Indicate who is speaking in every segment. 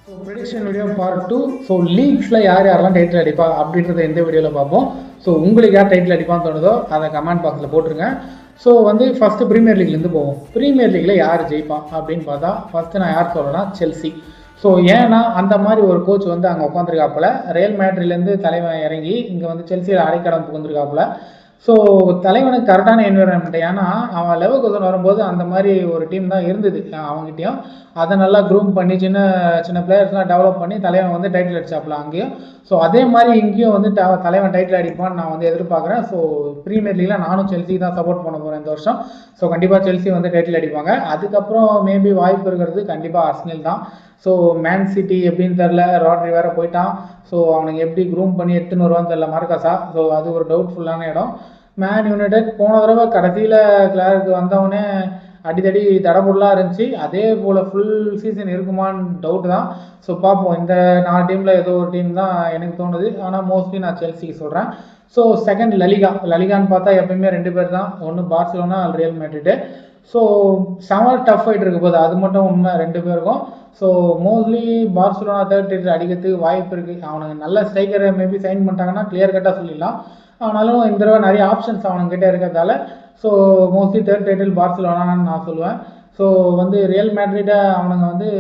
Speaker 1: So prediction video part 2. So லீக்ஸில் யார் யாரெல்லாம் டைட்டில் அடிப்பா அப்படின்றத இந்த வீடியோவில் பார்ப்போம். ஸோ உங்களுக்கு யார் டைட்டில் அடிப்பான்னு தோணுதோ அதை கமெண்ட் பாக்ஸில் போட்டுருங்க. ஸோ ஃபஸ்ட்டு ப்ரீமியர் லீக்லேருந்து போவோம். ப்ரீமியர் லீக்கில் யார் ஜெயிப்பான் அப்படின்னு பார்த்தா ஃபஸ்ட்டு நான் யார் சொல்லணும்னா செல்சி. ஸோ ஏன்னா அந்த மாதிரி ஒரு கோச் அங்கே உட்காந்துருக்காப்புல, ரியல் மேட்ரிலேருந்து தலைவன் இறங்கி இங்கே செல்சியில் அடைக்கடம் புகுந்துருக்காப்புல. ஸோ தலைவனுக்கு கரெக்டான என்விரான்மெண்ட். ஏன்னா அவன் லெவர்கூசன் வரும்போது அந்த மாதிரி ஒரு டீம் தான் இருந்தது அவங்ககிட்டயும். அதை நல்லா க்ரூம் பண்ணி சின்ன சின்ன பிளேயர்ஸ்லாம் டெவலப் பண்ணி தலைவன் டைட்டில் அடிச்சாப்புல அங்கேயும். ஸோ அதே மாதிரி இங்கேயும் தலைவன் டைட்டில் அடிப்பான்னு நான் எதிர்பார்க்குறேன். ஸோ ப்ரீமியர் லீக்ல நானும் செல்சி தான் சப்போர்ட் பண்ண போகிறேன் இந்த வருஷம். ஸோ கண்டிப்பாக செல்சி டைட்டில் அடிப்பாங்க. அதுக்கப்புறம் மேபி வாய்ப்பு இருக்கிறது கண்டிப்பாக ஆர்சனல் தான். ஸோ மேன் சிட்டி எப்படின்னு தெரில, ராட்ரி வேறு போயிட்டான். ஸோ அவனுக்கு எப்படி க்ரூம் பண்ணி எடுத்துன்னு வருவான்னு தெரில மார்க்கஸா. ஸோ அது ஒரு டவுட்ஃபுல்லான இடம். மேன் யுனைடெட் போன தடவை கடைசியில் கிளாருக்கு வந்தவொடனே அடித்தடி தடபுடலாக இருந்துச்சு. அதே போல் ஃபுல் சீசன் இருக்குமான்னு டவுட் தான். ஸோ பார்ப்போம். இந்த 4 டீமில் ஏதோ ஒரு டீம் தான் எனக்கு தோணுது. ஆனால் மோஸ்ட்லி நான் செல்சிக்கு சொல்கிறேன். ஸோ செகண்ட் லலிகான்னு பார்த்தா எப்பயுமே 2 பேர் தான், ஒன்று பார்சிலோனா ரியல் மேட்ரிட். ஸோ செம டஃப் ஃபைட் இருக்க போது, அது மட்டும் உண்மை 2 பேருக்கும். So mostly Barcelona third title அடிக்கிறதுக்கு வாய்ப்பு இருக்குது. அவனுக்கு நல்ல ஸ்ட்ரைக்கரை மேபி சைன் பண்ணிட்டாங்கன்னா கிளியர் கட்டாக சொல்லிடலாம். ஆனாலும் இந்த தடவை நிறைய ஆப்ஷன்ஸ் அவனுக்கிட்ட இருக்கிறதால ஸோ மோஸ்ட்லி தேர்ட் டைட்டில் பார்சிலோனான்னு நான் சொல்லுவேன். ஸோ ரியல் மேட்ரிட்டை அவனுங்க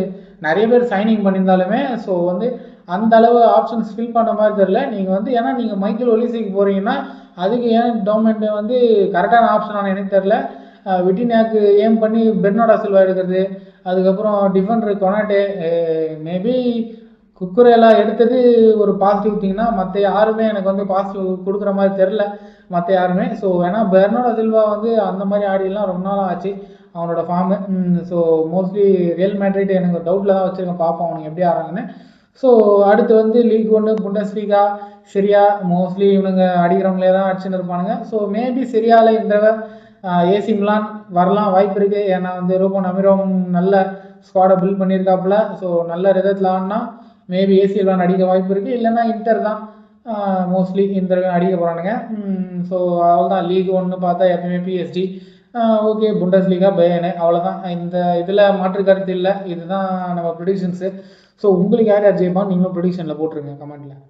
Speaker 1: நிறைய பேர் சைனிங் பண்ணியிருந்தாலுமே ஸோ அந்த அளவு ஆப்ஷன்ஸ் ஃபில் பண்ண மாதிரி தெரியல. நீங்கள் ஏன்னா நீங்கள் மைக்கேல் ஒலிசிக்கு போகிறீங்கன்னா அதுக்கு ஏன் டோமெண்ட் கரெக்டான ஆப்ஷனான எனக்கு தெரில. விட்டினியாக்கு ஏம் பண்ணி பெர்னார்டோ சில்வா எடுக்கிறது, அதுக்கப்புறம் டிஃபெண்டர் கொனாட்டே, மேபி குக்குரேலாம் எடுத்தது ஒரு பாசிட்டிவ் திங்னா மற்ற யாருமே எனக்கு பாசிட்டிவ் கொடுக்குற மாதிரி தெரில மற்ற யாருமே. ஸோ ஏன்னா பெர்னார்டோ சில்வா அந்த மாதிரி ஆடிலாம் ரொம்ப நாளாக ஆச்சு அவனோட form. So mostly real Madrid எனக்கு டவுட்டில் தான் வச்சுருக்கேன், பார்ப்போம் அவனுக்கு எப்படி ஆடுறாங்கன்னு. ஸோ அடுத்து லீக் 1 புண்டஸ்லீகா சரியா மோஸ்ட்லி இவனுங்க அடிக்கிறவங்களே தான் அடிச்சுன்னு இருப்பானுங்க. ஸோ மேபி சரியால இந்த ஏசி மிலான் வரலாம் வாய்ப்பு இருக்குது. ஏன்னா ரூபன் அமீரோம் நல்ல ஸ்குவாடை பில்ட் பண்ணியிருக்காப்புல. ஸோ நல்ல ரிதத்தில் ஆடினா மேபி ஏசி மிலான் அடிக்க வாய்ப்பு இருக்குது. இல்லைன்னா இன்டர் தான் மோஸ்ட்லி இந்த அடிக்க போகிறானுங்க. ஸோ அவ்வளோதான். லீக் 1 பார்த்தா எப்பயுமே பிஎஸ்டி, ஓகே புண்டஸ்லீகா பயனு, அவ்வளோதான். இந்த இதில் மாற்று கருத்து இல்லை. இதுதான் நம்ம ப்ரெடிக்ஷன்ஸு. ஸோ உங்களுக்கு யார் யார் ஜெயிப்பான்னு நீங்களும் ப்ரெடிக்ஷனில் போட்டுருங்க கமெண்ட்டில்.